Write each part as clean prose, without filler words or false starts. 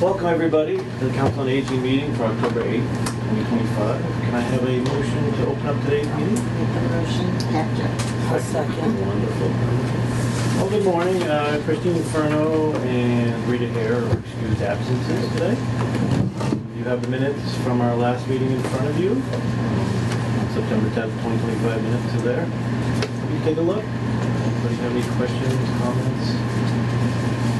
Welcome everybody to the Council on Aging meeting for October 8th, 2025. Can I have a motion to open up today's meeting? Make the motion, Hector. I'll second. Wonderful. Well, good morning. Christine Inferno and Rita Hare are excused absences today. You have the minutes from our last meeting in front of you. September 10th, 2025 minutes are there. Can you take a look? Anybody have any questions, comments?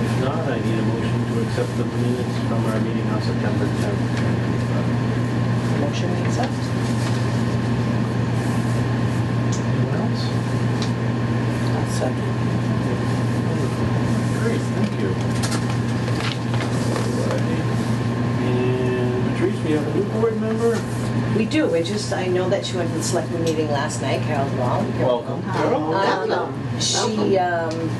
If not, I need a motion to accept the minutes from our meeting on September 10th, 2025. Motion to accept. Anyone else? I'll second. Great, thank you. Alrighty. And Patrice, we have a new board member. We do. I know that she went to the selectment meeting last night, Carol Wall. Welcome. Carol.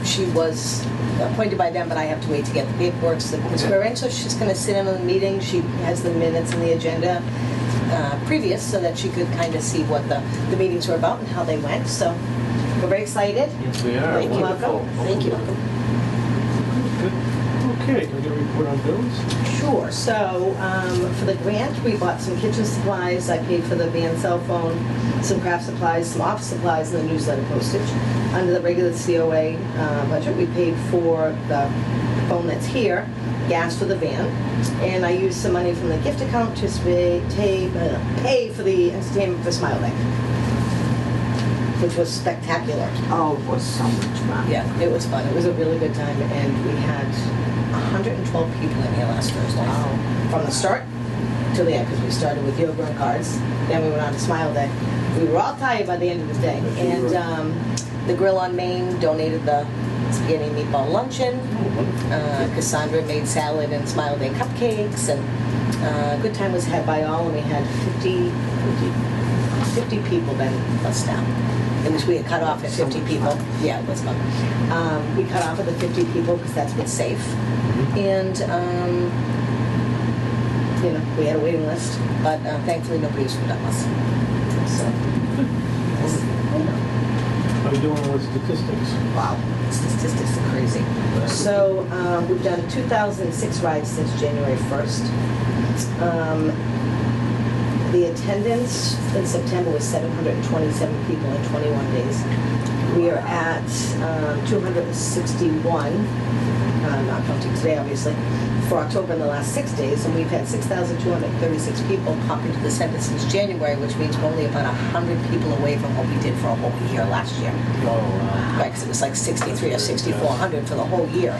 She was appointed by them, but I have to wait to get the paperwork so we're in. So she's going to sit in on the meeting. She has the minutes and the agenda previous so that she could kind of see what the meetings were about and how they went. So we're very excited. Yes, we are. Thank you. Wonderful. Thank you. Good. Okay, can we get a report on bills? Sure. So for the grant, we bought some kitchen supplies. I paid for the van cell phone, some craft supplies, some office supplies, and the newsletter postage. Under the regular COA budget, we paid for the phone that's here, gas for the van, and I used some money from the gift account to pay for the entertainment for Smile Day, which was spectacular. Oh, it was so much fun. Yeah, it was fun. It was a really good time, and we had 112 people in here last Thursday. Wow. From the start to the end, because we started with yoga and cards, then we went on to Smile Day. We were all tired by the end of the day, and the Grill on Main donated the spaghetti and meatball luncheon. Cassandra made salad and Smile Day cupcakes, and a good time was had by all, and we had 50 people then plus down. In which we had cut off at 50 people. Yeah, it was fun. We cut off at the 50 people because that's what's safe. And, we had a waiting list, but thankfully nobody was from us. So, How are you doing with statistics? wow, statistics are crazy. So we've done 2,006 rides since January 1st. The attendance in September was 727 people in 21 days. We are at 261, not counting today obviously, for October in the last 6 days, and we've had 6,236 people pop into the center since January, which means we're only about 100 people away from what we did for a whole year last year. Oh, wow. Right, because it was like 63 or 6,400 for the whole year.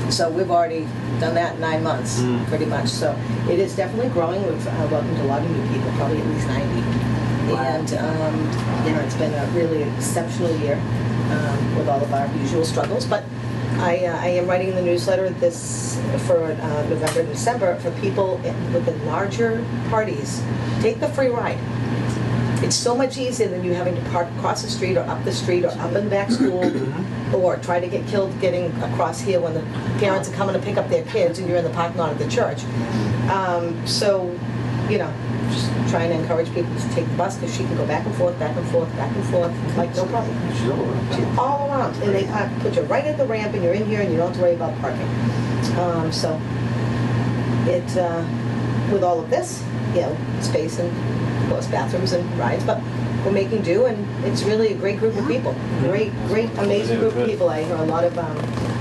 So we've already done that in 9 months, pretty much. So it is definitely growing. We've welcomed a lot of new people, probably at least 90. Wow. And, it's been a really exceptional year with all of our usual struggles. But I am writing the newsletter for November and December for people with the larger parties. Take the free ride. It's so much easier than you having to park across the street or up the street or up in the back school or try to get killed getting across here when the parents are coming to pick up their kids and you're in the parking lot of the church. Just trying to encourage people to take the bus because she can go back and forth, back and forth, back and forth, like no problem. She's all around. She's all around, and they put you right at the ramp, and you're in here, and you don't have to worry about parking. With all of this, space and, of course, bathrooms and rides, but we're making do, and it's really a great group of people. Great, amazing group of people. I hear a lot of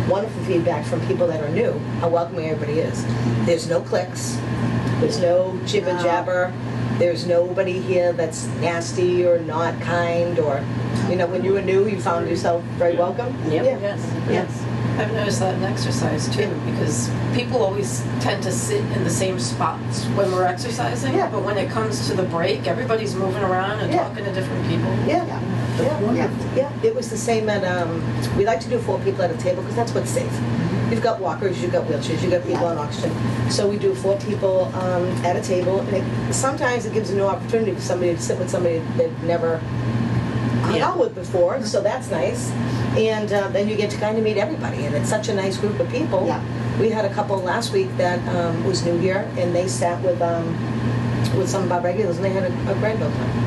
wonderful feedback from people that are new, how welcoming everybody is. There's no cliques. There's no jibber jabber. There's nobody here that's nasty or not kind or, when you were new, you found yourself very welcome. Yep. Yeah. Yes. I've noticed that in exercise too, because people always tend to sit in the same spots when we're exercising, but when it comes to the break, everybody's moving around and talking to different people. Yeah. It was the same at, we like to do 4 people at a table because that's what's safe. You've got walkers, you've got wheelchairs, you've got people on oxygen. So we do 4 people at a table, and sometimes it gives a new opportunity for somebody to sit with somebody they've never hung out with before, so that's nice. And then you get to kind of meet everybody, and it's such a nice group of people. Yeah. We had a couple last week that was new here, and they sat with some of our regulars, and they had a great old time.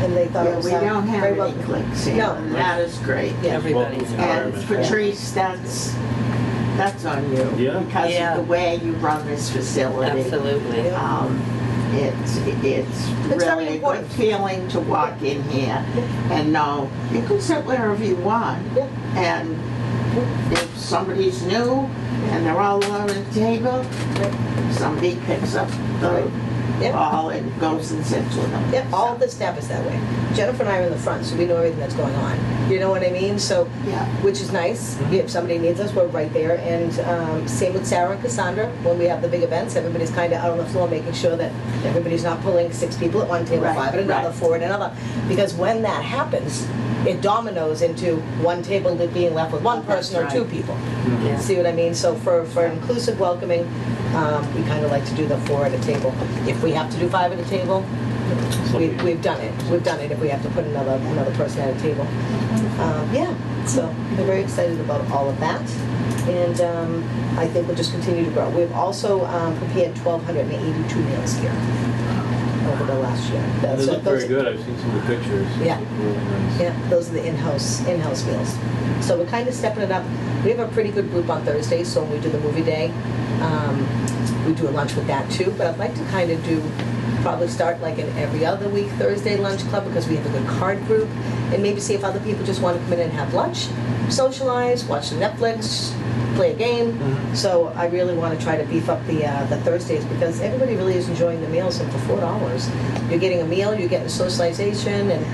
And they thought it was we don't have very any welcoming. cliques here. No. And that is great. Yeah. Everybody's Welcome And environment. Patrice, that's That's on you. Yeah. Because Yeah. of the way you run this facility. Absolutely. It's very really a good important. feeling to walk in here and know you can sit wherever you want. Yeah. And if somebody's new and they're all around the table, somebody picks up the Yeah. ball and goes and sits with them. Yep, all of the staff is that way. Jennifer and I are in the front, so we know everything that's going on. You know what I mean? So, Yeah. which is nice. If somebody needs us, we're right there. And same with Sarah and Cassandra. When we have the big events, everybody's kind of out on the floor making sure that everybody's not pulling 6 people at one table, Right, 5 at another, right. 4 at another. Because when that happens, it dominoes into one table being left with one That's person or 2 right. people. Yeah. See what I mean? So for inclusive welcoming, we kind of like to do the 4 at a table. If we have to do 5 at a table, we've done it. We've done it if we have to put another person at a table. Yeah, so we're very excited about all of that. And I think we'll just continue to grow. We've also prepared 1,282 meals here over the last year. They So look very good. I've seen some of the pictures. They Yeah. look really nice. Yeah, those are the in-house meals. So we're kind of stepping it up. We have a pretty good group on Thursdays, so when we do the movie day, we do a lunch with that too. But I'd like to kind of probably start like an every other week Thursday lunch club because we have a good card group, and maybe see if other people just want to come in and have lunch, socialize, watch the Netflix, play a game. Mhm. So I really want to try to beef up the Thursdays because everybody really is enjoying the meals, and for $4, you're getting a meal, you're getting socialization, and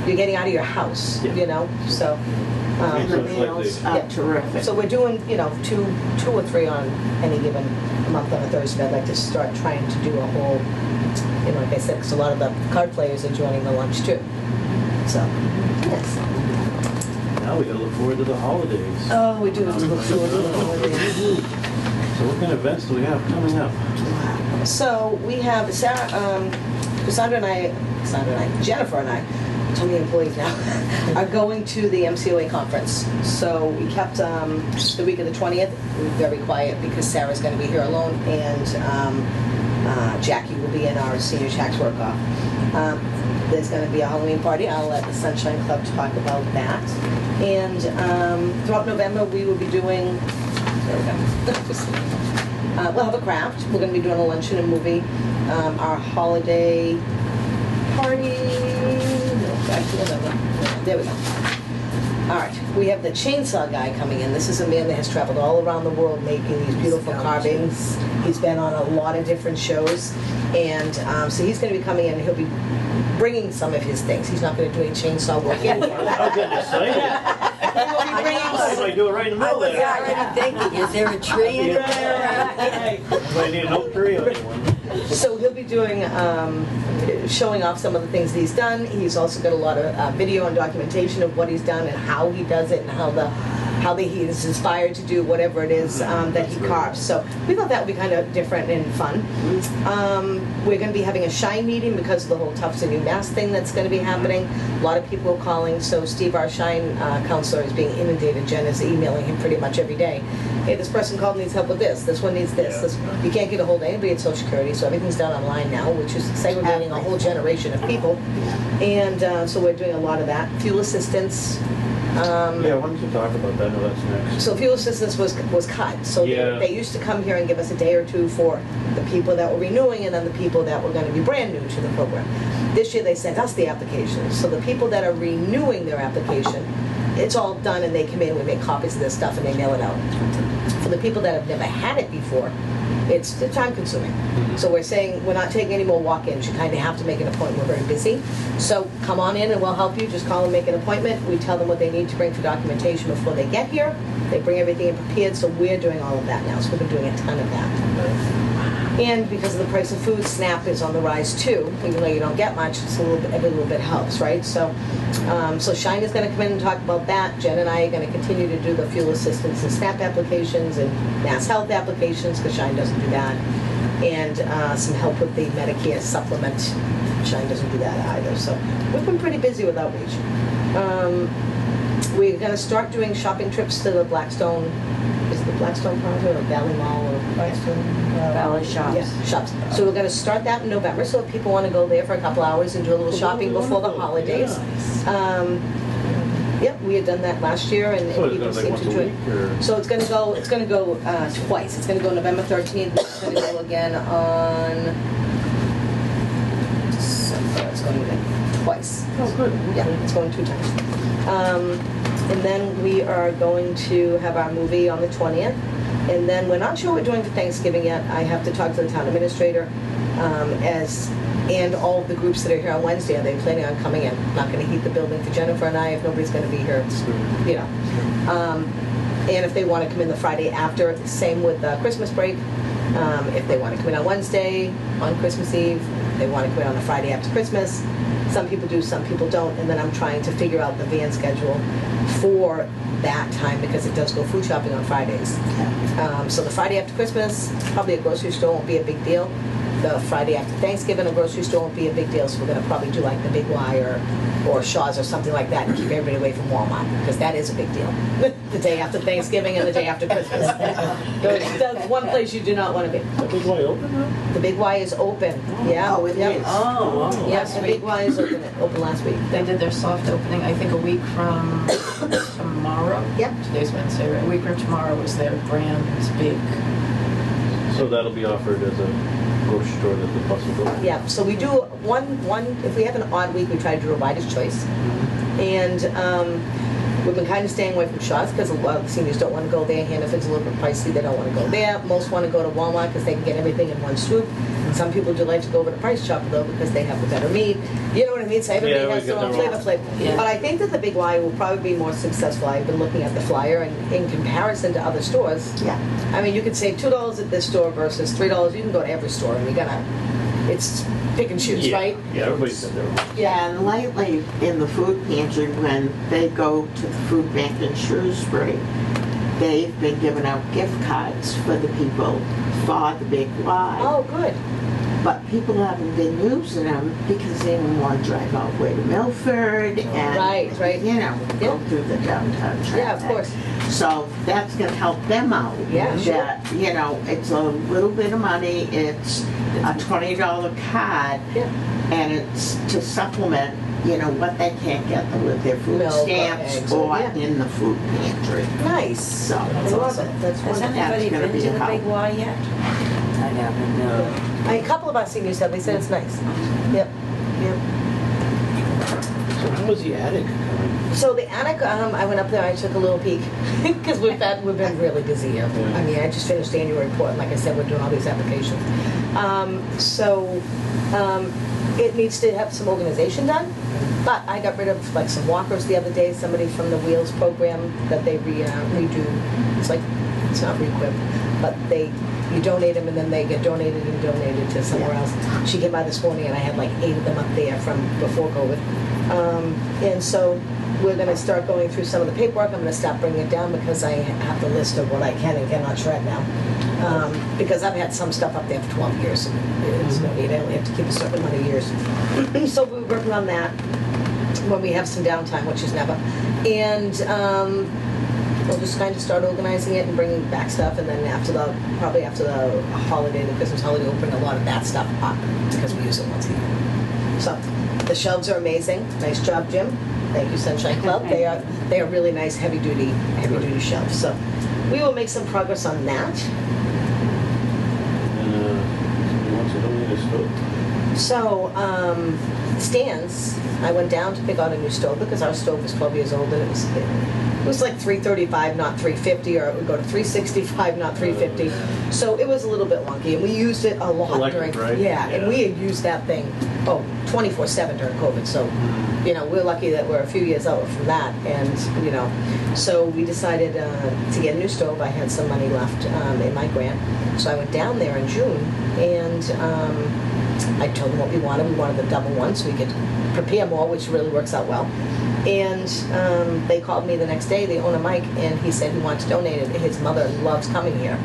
you're getting out of your house. Yeah. You know, so. And the So it's like meals the- are Yeah. terrific. So we're doing, two or three on any given month on a Thursday. I'd like to start trying to do a whole, like I said, because a lot of the card players are joining the lunch too. So, yes. Now we gotta look forward to the holidays. Oh, we do have to look forward to the holidays. So what kind of events do we have coming up? So we have Jennifer and I, too many employees now, are going to the MCOA conference. So we kept the week of the 20th very quiet because Sarah's going to be here alone, and Jackie will be in our senior tax work-off. There's going to be a Halloween party. I'll let the Sunshine Club talk about that. And throughout November, we will be doing, there we go. We'll have a craft. We're going to be doing a luncheon and movie. Our holiday party, there we go. All right, we have the chainsaw guy coming in. This is a man that has traveled all around the world making these beautiful carvings. He's been on a lot of different shows, and so he's going to be coming in, and he'll be bringing some of his things. He's not going to do any chainsaw work. I was getting excited. He will be bringing I might do it right in the middle there. already thinking, is there a tree in there? Might need an oak tree or anyone. So he'll be doing, showing off some of the things that he's done. He's also got a lot of video and documentation of what he's done and how he does it and how he is inspired to do whatever it is that he carves. So we thought that would be kind of different and fun. We're going to be having a Shine meeting because of the whole Tufts and UMass thing that's going to be happening. A lot of people are calling, so Steve, our Shine counselor, is being inundated. Jen is emailing him pretty much every day. Hey, this person called, needs help with this. This one needs this. Yeah. You can't get a hold of anybody at Social Security, so everything's done online now, which is segregating a whole generation of people. And so we're doing a lot of that. Fuel assistance. Yeah, why don't you talk about that? No, that's next. So fuel assistance was cut. So Yeah. they used to come here and give us a day or two for the people that were renewing and then the people that were going to be brand new to the program. This year they sent us the applications. So the people that are renewing their application, it's all done and they come in, we make copies of this stuff and they mail it out. For the people that have never had it before, it's time consuming. So we're saying we're not taking any more walk-ins. You kind of have to make an appointment. We're very busy. So come on in and we'll help you. Just call and make an appointment. We tell them what they need to bring for documentation before they get here. They bring everything in prepared. So we're doing all of that now. So we've been doing a ton of that. And because of the price of food, SNAP is on the rise too. Even though you don't get much, it's a little bit, every little bit helps, right? So, so Shine is going to come in and talk about that. Jen and I are going to continue to do the fuel assistance and SNAP applications and Mass Health applications because Shine doesn't do that. And some help with the Medicare supplement. Shine doesn't do that either. So we've been pretty busy with outreach. We're going to start doing shopping trips to the Blackstone. Is it the Blackstone Plaza or Valley Mall or Blackstone? Valley Shops. Yeah, shops. So we're going to start that in November. So if people want to go there for a couple hours and do a little shopping before the holidays. Yep, we had done that last year, and So it's people gonna be seem once to a enjoy. week, or? So it's gonna go twice. It's gonna go November 13th. It's gonna go again on December. It's going again twice. Oh, good. Yeah, it's going 2 times. And then we are going to have our movie on the 20th. And then we're not sure what we're doing for Thanksgiving yet. I have to talk to the town administrator and all of the groups that are here on Wednesday. Are they planning on coming in? Not going to heat the building for Jennifer and I if nobody's going to be here. It's, you know. And if they want to come in the Friday after, same with Christmas break. If they want to come in on Wednesday, on Christmas Eve, they want to come in on the Friday after Christmas. Some people do, some people don't. And then I'm trying to figure out the van schedule for that time because it does go food shopping on Fridays. So the Friday after Christmas, probably a grocery store won't be a big deal. The Friday after Thanksgiving, a grocery store won't be a big deal. So we're going to probably do like the Big Y or Shaw's or something like that and keep everybody away from Walmart because that is a big deal. The day after Thanksgiving and the day after Christmas. That's one place you do not want to be. The Big Y open now? The Big Y is open. Yeah. Oh, it Yep. is. Oh, Yes, the Big Y is open last week. They did their soft opening, I think a week from tomorrow. Yep. Today's Wednesday, right? A week from tomorrow was their grand big. So that'll be offered as a grocery store that the bus will go? Yeah, so we do one, if we have an odd week, we try to do a rider's choice. And we've been kind of staying away from Shaw's because a lot of the seniors don't want to go there. Hannaford's a little bit pricey, they don't want to go there. Most want to go to Walmart because they can get everything in one swoop. Some people do like to go over to Price Chopper though because they have the better meat. You know what I mean? So everybody Yeah, has we their get own their own. flavor. Yeah. But I think that the Big Y will probably be more successful. I've been looking at the flyer and in comparison to other stores, Yeah. I mean, you could save $2 at this store versus $3. You can go to every store and it's pick and choose, Yeah. right? Yeah, everybody said their own. Yeah, and lately in the food pantry, when they go to the food bank in Shrewsbury, they've been giving out gift cards for the people for the Big Y. Oh, good. But people haven't been using them because they don't want to drive all the way to Milford and, Right. you know, go Yeah. through the downtown traffic. Yeah, of course. So that's going to help them out. Yeah, sure. That, you know, it's a little bit of money. It's a $20 card. Yeah. And it's to supplement, you know, what they can't get with their food Milk or stamps eggs or yeah. in the food pantry. Nice. So I love it. That's Has wonderful. anybody gonna been be to a the help. Big Y yet? I haven't, no. A couple of our seniors have. They said it's nice. Yep. Yep. So how was the attic coming? So the attic, I went up there. I took a little peek because we've been really busy here. Yeah. I mean, I just finished the annual report, and like I said, we're doing all these applications. It needs to have some organization done. But I got rid of like some walkers the other day. Somebody from the Wheels program that they redo. It's not re-equip, but you donate them and then they get donated and donated to somewhere else. She came by this morning and I had like 8 of them up there from before COVID. And so we're going to start going through some of the paperwork. I'm going to stop bringing it down because I have the list of what I can and cannot shred now. Because I've had some stuff up there for 12 years. It's no need. I only have to keep a certain amount of years. So we're working on that when we have some downtime, which is never. And we'll just kind of start organizing it and bringing back stuff. And then probably after the holiday, the Christmas holiday, we'll bring a lot of that stuff up because we use it once a year. So the shelves are amazing. Nice job, Jim. Thank you, Sunshine Club. They are really nice, heavy duty shelves. So we will make some progress on that. And he wants to donate a stove? So stands. I went down to pick out a new stove because our stove is 12 years old and it was like $335, not $350, or it would go to $365, not $350. So it was a little bit wonky, and we used it a lot Electric, during. right? Yeah, Yeah. and we had used that thing 24/7 during COVID. So we're lucky that we're a few years out from that, and so we decided to get a new stove. I had some money left in my grant, so I went down there in June and. I told them what we wanted. We wanted the double one so we could prepare more, which really works out well. And they called me the next day, the owner Mike, and he said he wanted to donate it. His mother loves coming here.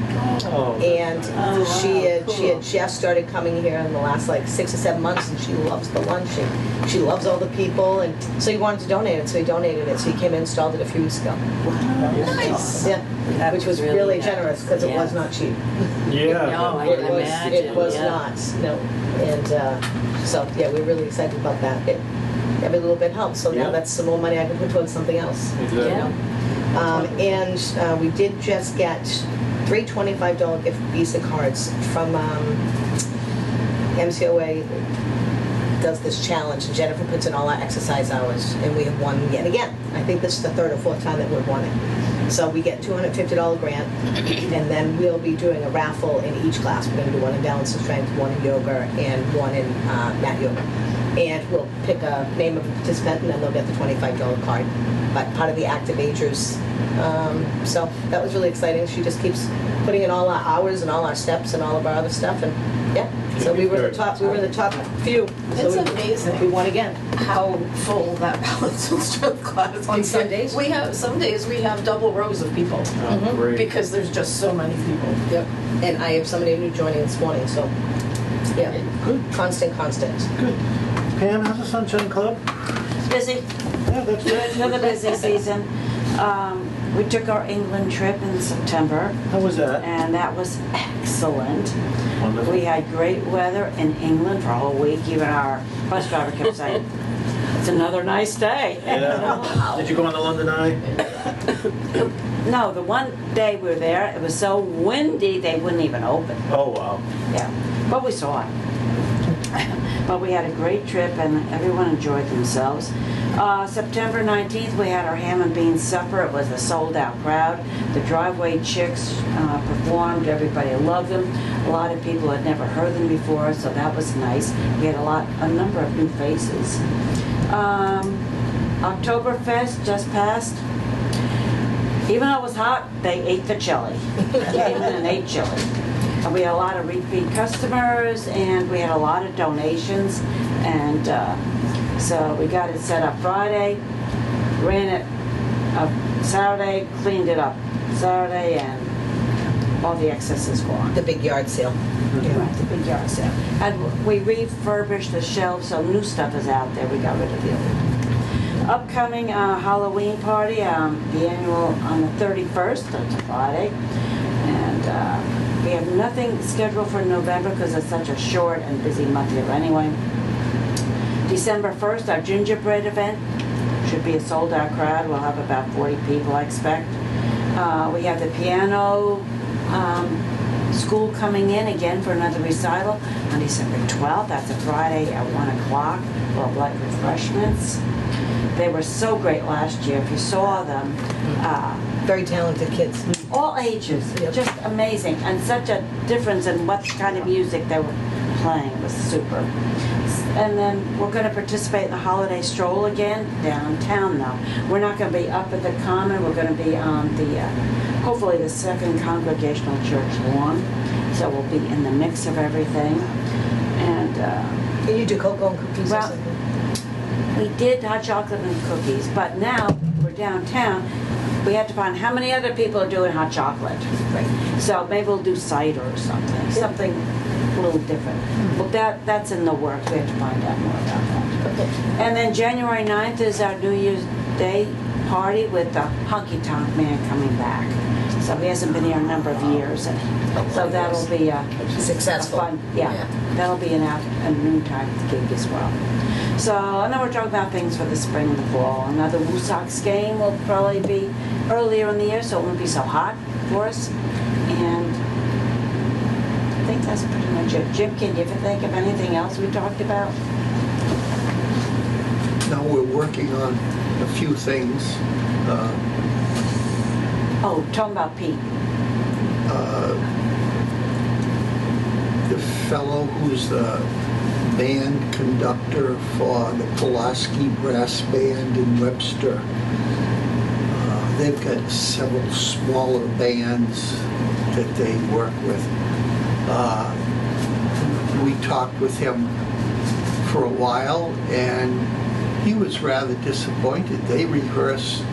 Oh, And that's nice. she had just started coming here in the last like 6 or 7 months, and she loves the lunch. She loves all the people, and so he wanted to donate it. So he donated it. So he came and installed it a few weeks ago. Nice. Yeah, That which was really really nice. generous because it was Yeah. not cheap. Yeah. No, I It can was, imagine. it was yeah. not. No, and so yeah, we're really excited about that. every little bit helps. So Yeah. now that's some more money I can put towards something else. Exactly. You know? And we did just get 3 $25 gift Visa cards from MCOA. Does this challenge, and Jennifer puts in all our exercise hours, and we have won yet again. I think this is the 3rd or 4th time that we've won it. So we get $250 grant, and then we'll be doing a raffle in each class. We're going to do one in balance and strength, one in yoga, and one in mat yoga. And we'll pick a name of a participant, and then they'll get the $25 card, but part of the active agers. So that was really exciting. She just keeps putting in all our hours and all our steps and all of our other stuff, and yeah. So we were in the top. We were in the top few. So It's we amazing won again. how full that balance and strength class On is. Sundays? We have, some days we have double rows of people Oh, great. because there's just so many people. Yep. And I have somebody new joining this morning. So yeah, Good. constant. Good. Pam, how's the Sunshine Club? Busy. Yeah, that's good. Another busy season. We took our England trip in September, How was that? and that was excellent. Wonderful. We had great weather in England for a whole week. Even our bus driver kept saying, "It's another nice day." Yeah. Did you go on the London Eye? No, the one day we were there, it was so windy they wouldn't even open. Oh, wow. Yeah, but we saw it. But we had a great trip and everyone enjoyed themselves. September 19th, we had our ham and beans supper. It was a sold-out crowd. The Driveway Chicks performed. Everybody loved them. A lot of people had never heard them before, so that was nice. We had a number of new faces. Oktoberfest just passed. Even though it was hot, they ate the chili. Came in and ate chili. And we had a lot of repeat customers, and we had a lot of donations. And so we got it set up Friday, ran it up Saturday, cleaned it up Saturday, and all the excess is gone. The big yard sale. Right, the big yard sale. And we refurbished the shelves, so new stuff is out there. We got rid of the old. Upcoming Halloween party, the annual on the 31st, that's a Friday. And we have nothing scheduled for November because it's such a short and busy month here anyway. December 1st, our gingerbread event. Should be a sold-out crowd. We'll have about 40 people, I expect. We have the piano school coming in again for another recital on December 12th. That's a Friday at 1 o'clock. We'll have light refreshments. They were so great last year. If you saw them, Very talented kids. all ages, Yep. just amazing, and such a difference in what kind of music they were playing. It was super. And then we're going to participate in the holiday stroll again downtown now. We're not going to be up at the Common. We're going to be on the, hopefully the Second Congregational Church lawn. So we'll be in the mix of everything. And And you do cocoa and cookies or Well, something? we did hot chocolate and cookies, but now we're downtown. We have to find how many other people are doing hot chocolate. Right. So maybe we'll do cider or something, something a little different. Well, that's in the works. We have to find out more about that. Okay. And then January 9th is our New Year's Day party with the Honky Tonk Man coming back. So he hasn't been here a number of years, and so that'll be a Successful. fun, yeah, that'll be a noontime gig as well. So, and then we're talking about things for the spring and the fall. Another Woo Sox game will probably be earlier in the year, so it won't be so hot for us. And I think that's pretty much it. Jim, can you think of anything else we talked about? Now we're working on a few things. Oh, talking about Pete. The fellow who's the band conductor for the Pulaski Brass Band in Webster, they've got several smaller bands that they work with. We talked with him for a while, and he was rather disappointed. They rehearse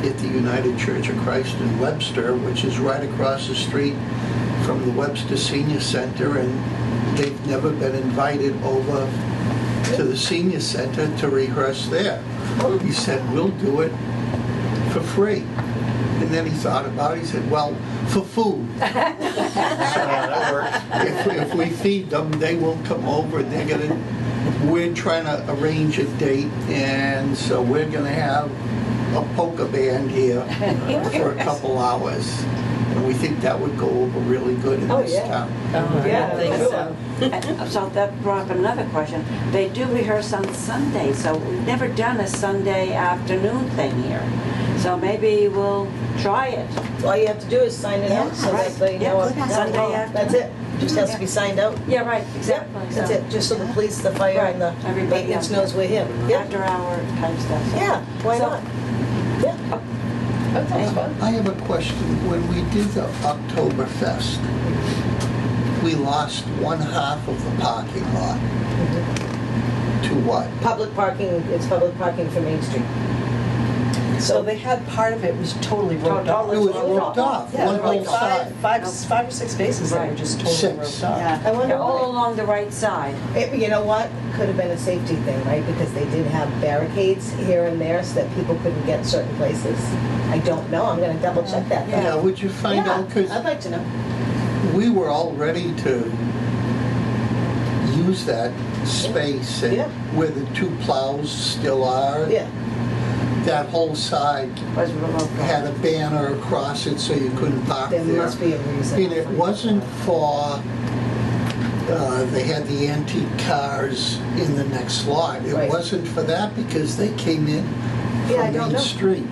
at the United Church of Christ in Webster, which is right across the street from the Webster Senior Center, and they've never been invited over to the Senior Center to rehearse there. He said, we'll do it for free. And then he thought about it, he said, well, for food. That works. If we feed them, they will come over and they're going to we're trying to arrange a date, and so we're going to have a polka band here for a couple hours. And we think that would go over really good in this town. Yeah, I think so. So that brought up another question. They do rehearse on Sunday, so we've never done a Sunday afternoon thing here. So maybe we'll try it. All you have to do is sign it out so that they know. Yeah, Sunday afternoon. That's it. Just has to be signed out. Yeah, right, Yep, exactly. that's it. Just so the police, the fire, and the Everybody maintenance else. knows we're here. Yep. After hour type stuff. So- Yeah, why So- not? Yeah. That sounds fun. I have a question. When we did the Oktoberfest, we lost one half of the parking lot. To what? Public parking, it's public parking for Main Street. So they had part of it was totally roped off. It was roped off, Yeah, one there were whole like side. five or six spaces that were Right. just totally Six. roped off. Yeah. I wonder They're all why. along the right side. You know what? Could have been a safety thing, right? Because they did have barricades here and there so that people couldn't get certain places. I don't know. I'm going to double check that. though. Yeah, would you find Yeah, out? Because I'd like to know. we were all ready to use that space and Yeah. where the two plows still are. Yeah. That whole side Was remote. had a banner across it so you couldn't park There there. must be a reason. And it wasn't for, they had the antique cars in the next lot. It Right. wasn't for that because they came in Yeah, I from don't Main know. Street.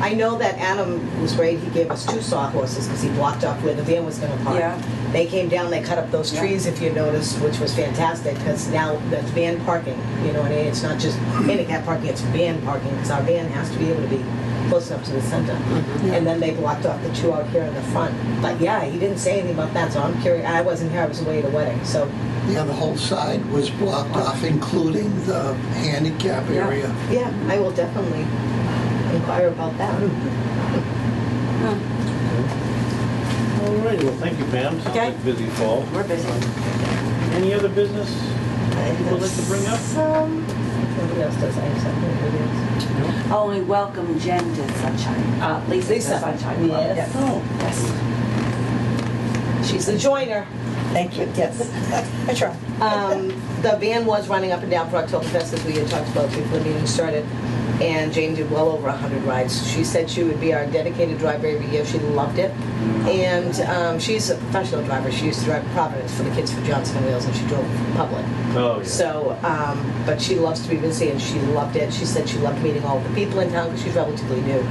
I know that Adam was great. He gave us 2 sawhorses because he blocked off where the van was going to park. Yeah. They came down, they cut up those Yeah. trees, if you noticed, which was fantastic because now that's van parking. You know what I mean? It's not just handicap parking, it's van parking because our van has to be able to be close enough to the center. And then they blocked off the 2 out here in the front. But yeah, he didn't say anything about that, so I'm curious. I wasn't here, I was away at a wedding, so Yeah, the whole side was blocked off, including the handicap Yeah. area. yeah, I will definitely inquire about that. All right, well, thank you, Pam. Sounds Okay. like a busy fall. We're busy. Any other business people would like to bring up? Nobody else does, I have something. Nobody else. Oh, we welcome Jen to Sunshine. Lisa to Lisa. Sunshine Club. Yes. Oh, Yes. She's the joiner. Thank you, yes. I try. The van was running up and down for Oktoberfest, as we had talked about before the meeting started, and Jane did well over 100 rides. She said she would be our dedicated driver every year. She loved it. And she's a professional driver. She used to drive Providence for the Kids for Johnson and Wheels, and she drove public. oh, yeah. So, but she loves to be busy, and she loved it. She said she loved meeting all the people in town because she's relatively new.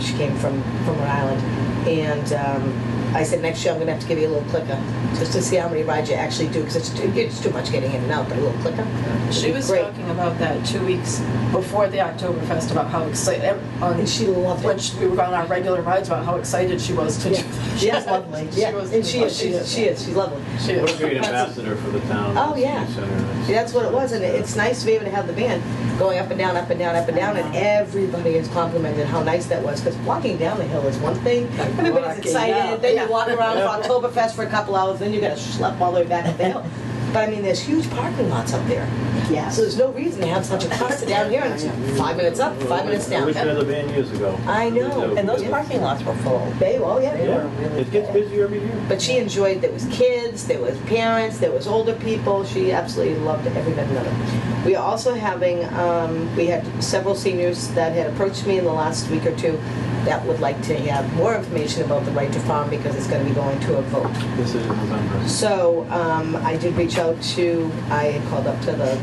She came from Rhode Island, and I said next year I'm going to have to give you a little clicker just to see how many rides you actually do because it's too much getting in and out. But a little clicker. would She be was great. talking about that 2 weeks before the Oktoberfest about how excited, And she loved when it. we were on our regular rides about how excited she was to do Yeah. that. Yes, lovely. Yeah, and she is. She's lovely. She is. What a great ambassador for the town. Oh, and yeah. senior center. See, that's what it was, and it's nice to be able to have the band going up and down, up and down, up and down, and everybody has complimented how nice that was. Because walking down the hill is one thing, everybody's Walking excited, up, then yeah. you walk around for Oktoberfest for a couple hours, then you got to schlep all the way back up the hill. But I mean, there's huge parking lots up there. Yeah. So there's no reason to have such a cluster down here, and it's 5 minutes up, 5 minutes I down. wish we had the van years ago. I know. And those parking lots were full. Oh, yeah. Yeah, it gets busier every year. But she enjoyed, there was kids, there was parents, there was older people. She absolutely loved every minute of it. We are also having, we had several seniors that had approached me in the last week or two that would like to have more information about the right to farm because it's going to be going to a vote. This is November. So I did reach out to, I had called up to the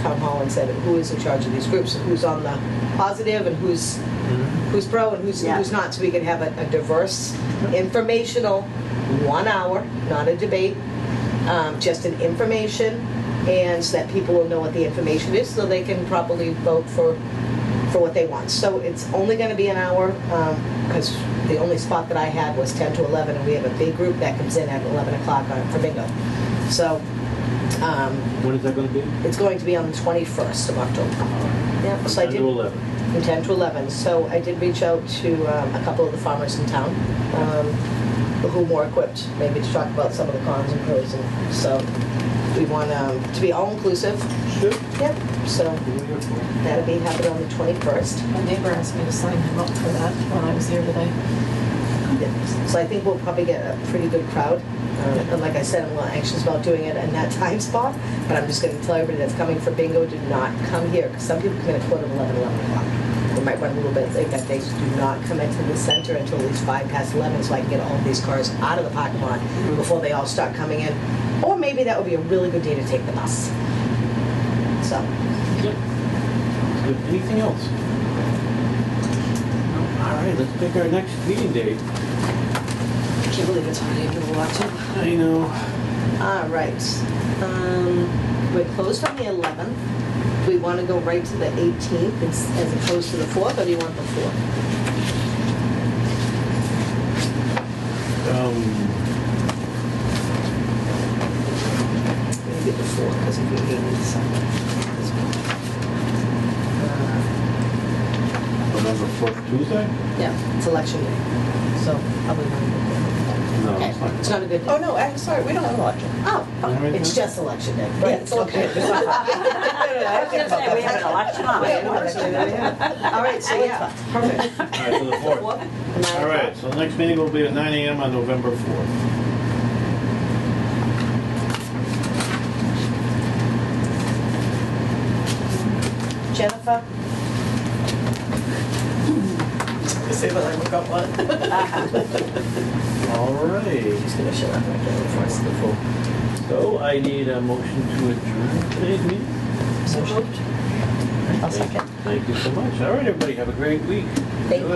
town hall and said, who is in charge of these groups? Who's on the positive and who's pro and who's not, so we can have a diverse, informational, 1 hour, not a debate, just an information, and so that people will know what the information is, so they can properly vote for what they want. So it's only going to be an hour, because the only spot that I had was 10 to 11, and we have a big group that comes in at 11 o'clock for bingo. So When is that going to be? it's going to be on the 21st of October. Yeah, so I 10 did. to 11. From 10 to 11. So I did reach out to a couple of the farmers in town who are more equipped, maybe to talk about some of the cons and pros. And so we want to be all-inclusive. Sure. Yep. So that'll be happening on the 21st. My neighbor asked me to sign him up for that when I was here today. So I think we'll probably get a pretty good crowd. And like I said, I'm a little anxious about doing it in that time spot, but I'm just going to tell everybody that's coming for bingo, do not come here, because some people come in at quarter of 11 o'clock. They might run a little bit late that day, so do not come into the center until at least 5 past 11, so I can get all of these cars out of the parking lot before they all start coming in. Or maybe that would be a really good day to take the bus. So, Good. Good. Anything else? All right, let's pick our next meeting date. I can't believe it's already April watching. I know. All right. We're closed on the 11th. Do we want to go right to the 18th as opposed to the 4th, or do you want the 4th? Maybe the 4th, because if we meet in December. November 4th, Tuesday? Yeah, it's election day, so probably not a good day. No, Okay, it's not. it's not a good day. Oh, no, I'm sorry, we don't have an election. Oh, Alright, it's then. just election day. Right, Yeah, it's okay. I was gonna say, we have an election on. All right, so yeah, perfect. All right, so the 4th. All right, so the next meeting will be at 9 a.m. on November 4th. Jennifer? Say that I forgot one. All right. She's gonna show up right there before it's the full. So I need a motion to adjourn today's meeting. So moved. I'll second. Thank you so much. All right, everybody, have a great week. Thank you.